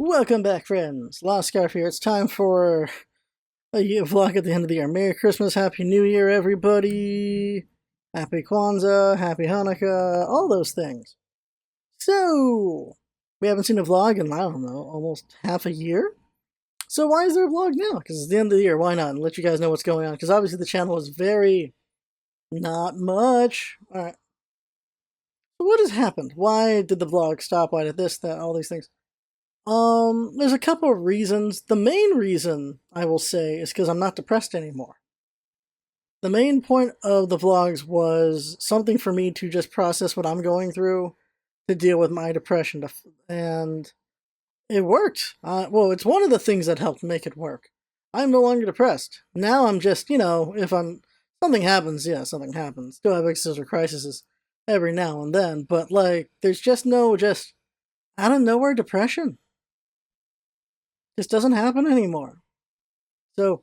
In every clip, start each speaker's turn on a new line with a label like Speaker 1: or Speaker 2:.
Speaker 1: Welcome back, friends. Lost Scarf here. It's time for a vlog at the end of the year. Merry Christmas, Happy New Year, everybody. Happy Kwanzaa, Happy Hanukkah, all those things. So, we haven't seen a vlog in, I don't know, almost half a year? So why is there a vlog now? Because it's the end of the year, why not? And let you guys know what's going on. Because obviously the channel is very... not much. Alright. So what has happened? Why did the vlog stop? Why did this, that, all these things? There's a couple of reasons. The main reason, I will say, is because I'm not depressed anymore. The main point of the vlogs was something for me to just process what I'm going through to deal with my depression. And it worked. Well, it's one of the things that helped make it work. I'm no longer depressed. Now I'm just, if something happens, yeah, something happens. Still have existential crises every now and then, but there's just no out of nowhere depression. Just doesn't happen anymore. So,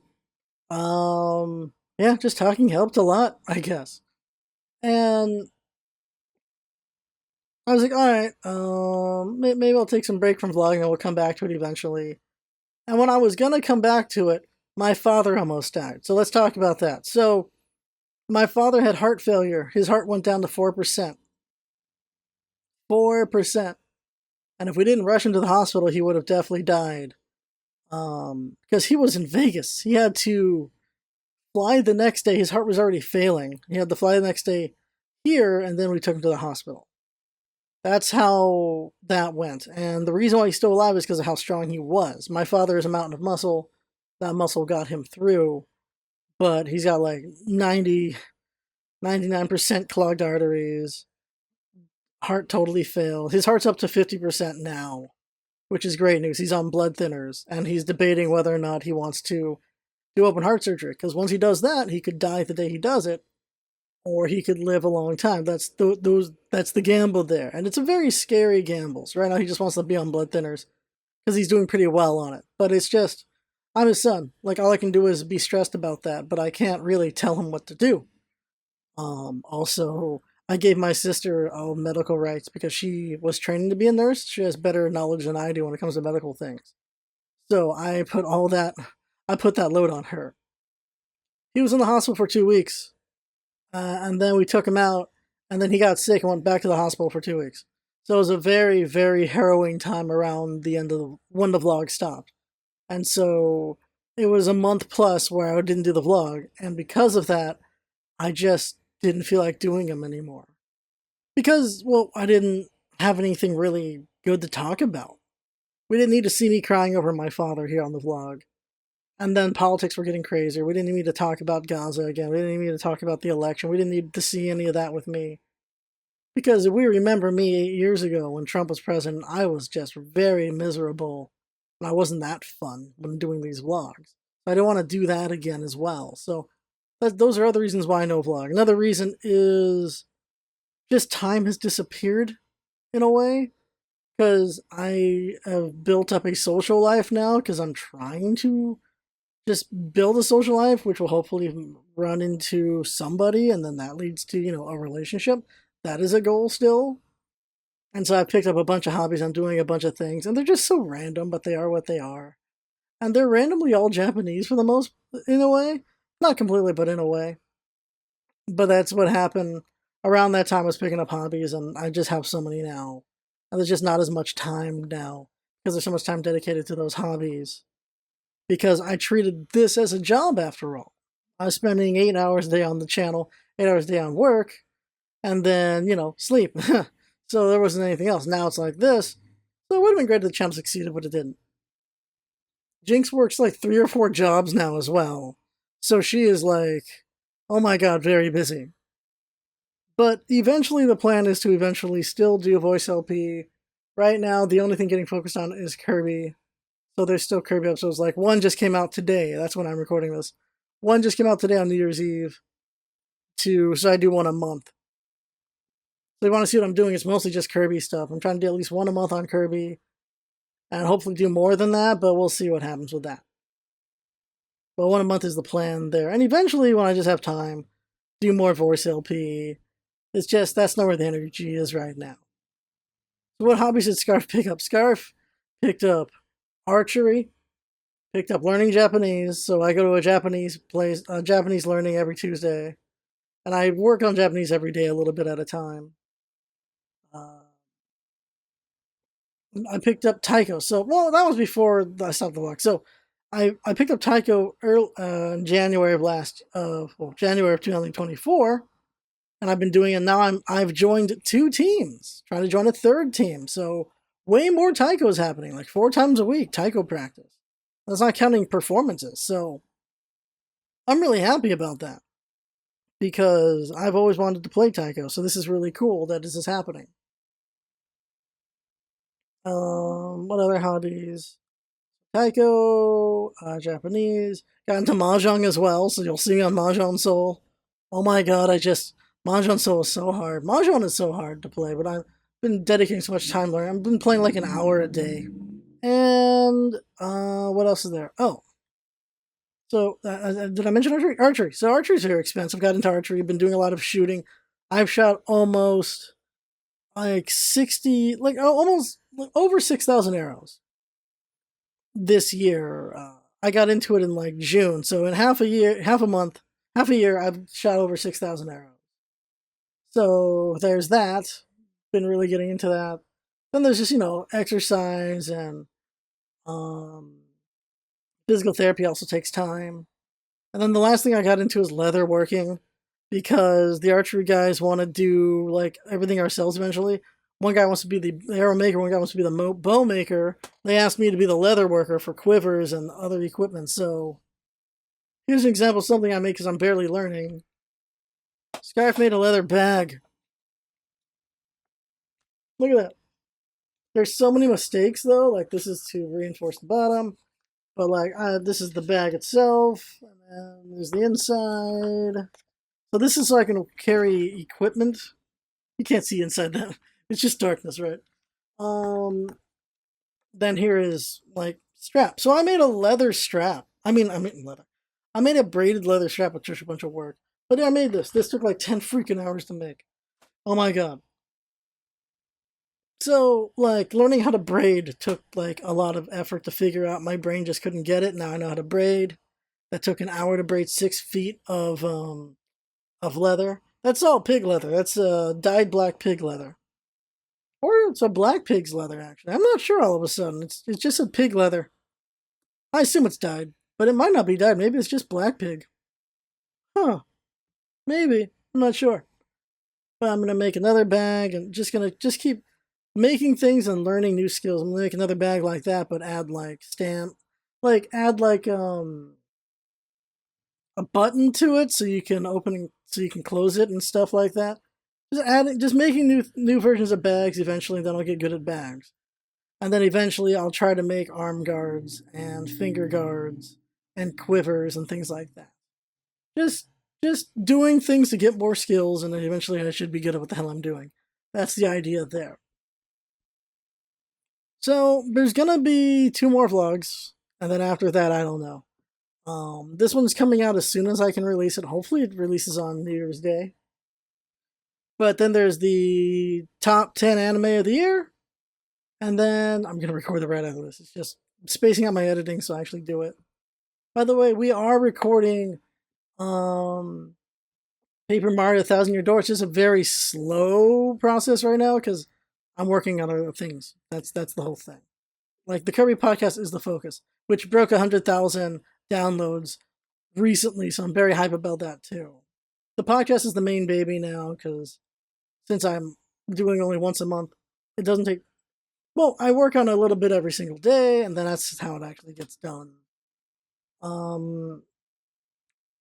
Speaker 1: yeah, just talking helped a lot, I guess. And I was like, alright, maybe I'll take some break from vlogging and we'll come back to it eventually. And when I was gonna come back to it, my father almost died. So let's talk about that. So, my father had heart failure. His heart went down to 4%. 4%. And if we didn't rush him to the hospital, he would have definitely died. Because he was in Vegas. He had to fly the next day. His heart was already failing. He had to fly the next day here, and then we took him to the hospital. That's how that went. And the reason why he's still alive is because of how strong he was. My father is a mountain of muscle. That muscle got him through, but he's got 99% clogged arteries. Heart totally failed. His heart's up to 50% now, which is great news. He's on blood thinners, and he's debating whether or not he wants to do open heart surgery, because once he does that, he could die the day he does it, or he could live a long time. That's the gamble there, and it's a very scary gamble. So right now, he just wants to be on blood thinners, because he's doing pretty well on it. But it's just, I'm his son. All I can do is be stressed about that, but I can't really tell him what to do. Also, I gave my sister medical rights because she was training to be a nurse. She has better knowledge than I do when it comes to medical things. So I put that load on her. He was in the hospital for 2 weeks, and then we took him out, and then he got sick and went back to the hospital for 2 weeks. So it was a very, very harrowing time around the end of when the vlog stopped. And so it was a month plus where I didn't do the vlog, and because of that, I just didn't feel like doing them anymore. Because, well, I didn't have anything really good to talk about. We didn't need to see me crying over my father here on the vlog. And then politics were getting crazier. We didn't need to talk about Gaza again. We didn't need to talk about the election. We didn't need to see any of that with me. Because if we remember me 8 years ago when Trump was president, I was just very miserable. And I wasn't that fun when doing these vlogs. I don't want to do that again as well. So those are other reasons why I no vlog. Another reason is just time has disappeared in a way. Because I have built up a social life now because I'm trying to just build a social life, which will hopefully run into somebody, and then that leads to, a relationship. That is a goal still. And so I've picked up a bunch of hobbies. I'm doing a bunch of things, and they're just so random, but they are what they are. And they're randomly all Japanese for the most, in a way. Not completely, but in a way. But that's what happened around that time. I was picking up hobbies, and I just have so many now. And there's just not as much time now, because there's so much time dedicated to those hobbies. Because I treated this as a job after all. I was spending 8 hours a day on the channel, 8 hours a day on work, and then, sleep. So there wasn't anything else. Now it's like this. So it would have been great if the channel succeeded, but it didn't. Jinx works 3 or 4 jobs now as well. So she is oh my god, very busy. But eventually the plan is to eventually still do voice LP. Right now, the only thing getting focused on is Kirby. So there's still Kirby episodes. One just came out today. That's when I'm recording this. One just came out today on New Year's Eve. So I do one a month. So you want to see what I'm doing? It's mostly just Kirby stuff. I'm trying to do at least one a month on Kirby. And hopefully do more than that, but we'll see what happens with that. But one a month is the plan there. And eventually, when I just have time, do more voice LP. It's just, that's not where the energy is right now. So what hobbies did Scarf pick up? Scarf picked up archery. Picked up learning Japanese, so I go to a Japanese place, Japanese learning every Tuesday, and I work on Japanese every day, a little bit at a time. Uh, I picked up Taiko. So, well, that was before I stopped the walk. So, I picked up Taiko in January January of 2024, and I've been doing it now. I've joined 2 teams, trying to join a 3rd team. So, way more Taiko is happening, like 4 times a week Taiko practice. That's not counting performances. So, I'm really happy about that because I've always wanted to play Taiko. So, this is really cool that this is happening. What other hobbies? Taiko, Japanese. Got into Mahjong as well, so you'll see me on Mahjong Soul. Oh my god, Mahjong Soul is so hard. Mahjong is so hard to play, but I've been dedicating so much time learning. I've been playing like an hour a day. And, what else is there? Oh. So, did I mention archery? Archery. So, archery's very expensive. Got into archery, been doing a lot of shooting. I've shot almost, like, 60, like, almost, like, over 6,000 arrows this year. I got into it in like June, so in half a year, half a year, I've shot over 6,000 arrows. So there's that. Been really getting into that. Then there's just exercise and um, physical therapy also takes time. And then the last thing I got into is leather working because the archery guys want to do like everything ourselves eventually. One guy wants to be the arrow maker, one guy wants to be the bow maker. They asked me to be the leather worker for quivers and other equipment. So here's an example of something I make because I'm barely learning. Scarf made a leather bag. Look at that. There's so many mistakes though. Like this is to reinforce the bottom, but like this is the bag itself, and then there's the inside. So this is so I can carry equipment. You can't see inside that. It's just darkness, right? Then here is like strap. So I made a leather strap. I mean leather. I made a braided leather strap, which took a bunch of work. But yeah, I made this. This took like 10 freaking hours to make. Oh my god. So like learning how to braid took like a lot of effort to figure out. My brain just couldn't get it. Now I know how to braid. That took an hour to braid 6 feet of leather. That's all pig leather. That's dyed black pig leather. Or it's a black pig's leather, actually. I'm not sure all of a sudden. It's just a pig leather. I assume it's dyed, but it might not be dyed. Maybe it's just black pig. Huh. Maybe. I'm not sure. But I'm gonna make another bag and just keep making things and learning new skills. I'm gonna make another bag like that, but add like add like a button to it so you can close it and stuff like that. Just making new versions of bags eventually, then I'll get good at bags. And then eventually I'll try to make arm guards and finger guards and quivers and things like that. Just just doing things to get more skills, and then eventually I should be good at what the hell I'm doing. That's the idea there. So there's gonna be 2 more vlogs, and then after that, I don't know. This one's coming out as soon as I can release it. Hopefully, it releases on New Year's Day. But then there's the top 10 anime of the year, and then I'm gonna record the right out of this. It's just spacing out my editing so I actually do it. By the way, we are recording Paper Mario 1,000 Year Door. It's just a very slow process right now because I'm working on other things. That's the whole thing. Like the Kirby podcast is the focus, which broke 100,000 downloads recently, so I'm very hype about that too. The podcast is the main baby now because since I'm doing only once a month, it doesn't take. Well, I work on a little bit every single day, and then that's how it actually gets done. Um,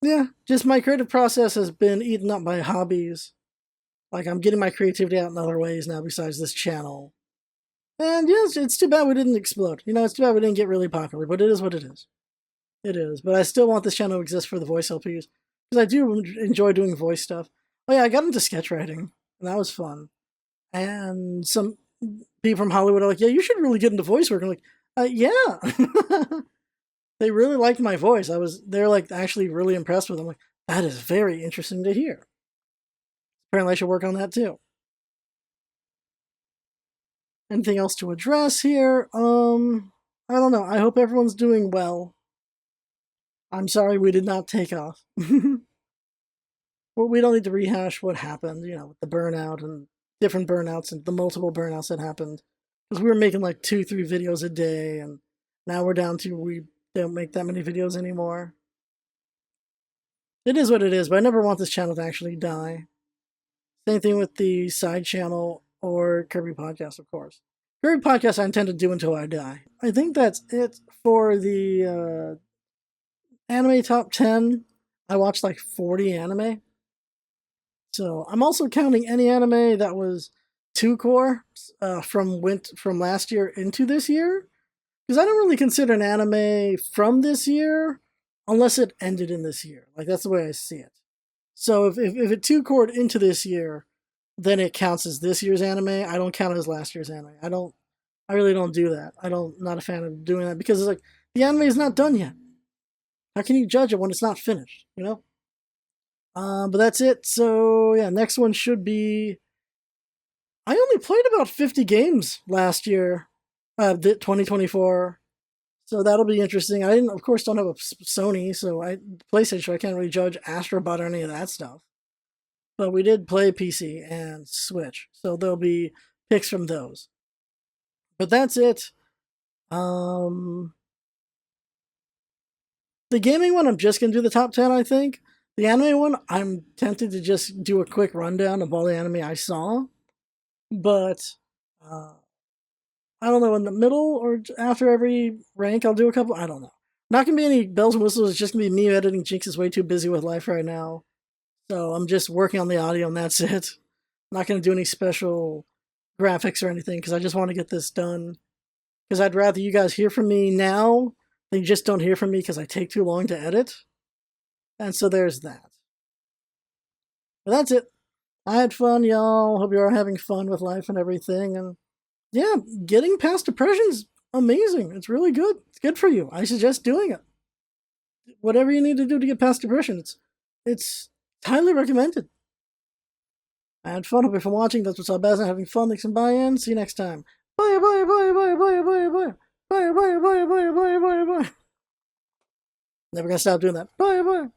Speaker 1: yeah, just my creative process has been eaten up by hobbies. Like I'm getting my creativity out in other ways now besides this channel. And yes, it's too bad we didn't explode. It's too bad we didn't get really popular, but it is what it is. It is. But I still want this channel to exist for the voice LPs because I do enjoy doing voice stuff. Oh yeah, I got into sketch writing, and that was fun. And some people from Hollywood are like, "Yeah, you should really get into voice work." I'm like, "Yeah." They really liked my voice. They're like actually really impressed with it. I'm like, that is very interesting to hear. Apparently, I should work on that too. Anything else to address here? I don't know. I hope everyone's doing well. I'm sorry we did not take off. Well, we don't need to rehash what happened, with the burnout and different burnouts and the multiple burnouts that happened. Because we were making like 2, 3 videos a day, and now we're down to we don't make that many videos anymore. It is what it is, but I never want this channel to actually die. Same thing with the side channel or Kirby Podcast, of course. Kirby Podcast I intend to do until I die. I think that's it for the anime top 10. I watched like 40 anime. So I'm also counting any anime that was 2 core from last year into this year, because I don't really consider an anime from this year unless it ended in this year. Like that's the way I see it. So if it 2-cored into this year, then it counts as this year's anime. I don't count it as last year's anime. I really don't do that. Not a fan of doing that because it's like the anime is not done yet. How can you judge it when it's not finished? But that's it. So yeah, next one should be. I only played about 50 games last year, 2024. So that'll be interesting. I of course, don't have a Sony, so PlayStation. I can't really judge Astrobot or any of that stuff. But we did play PC and Switch, so there'll be picks from those. But that's it. The gaming one, I'm just gonna do the top 10. I think. The anime one, I'm tempted to just do a quick rundown of all the anime I saw, but I don't know, in the middle or after every rank, I'll do a couple. I don't know. Not gonna be any bells and whistles. It's just gonna be me editing. Jinx is way too busy with life right now, so I'm just working on the audio and that's it. Not gonna do any special graphics or anything because I just want to get this done. Because I'd rather you guys hear from me now than you just don't hear from me because I take too long to edit. And so there's that. But that's it. I had fun, y'all. Hope you're having fun with life and everything. And yeah, getting past depression's amazing. It's really good. It's good for you. I suggest doing it. Whatever you need to do to get past depression, it's highly recommended. I had fun. Hope you're watching. That's what's up, Baz. Having fun. Thanks and bye, and see you next time. Bye, bye, bye, bye, bye, bye, bye. Bye, bye, bye, bye, bye, bye, bye. Never gonna stop doing that. Bye, bye.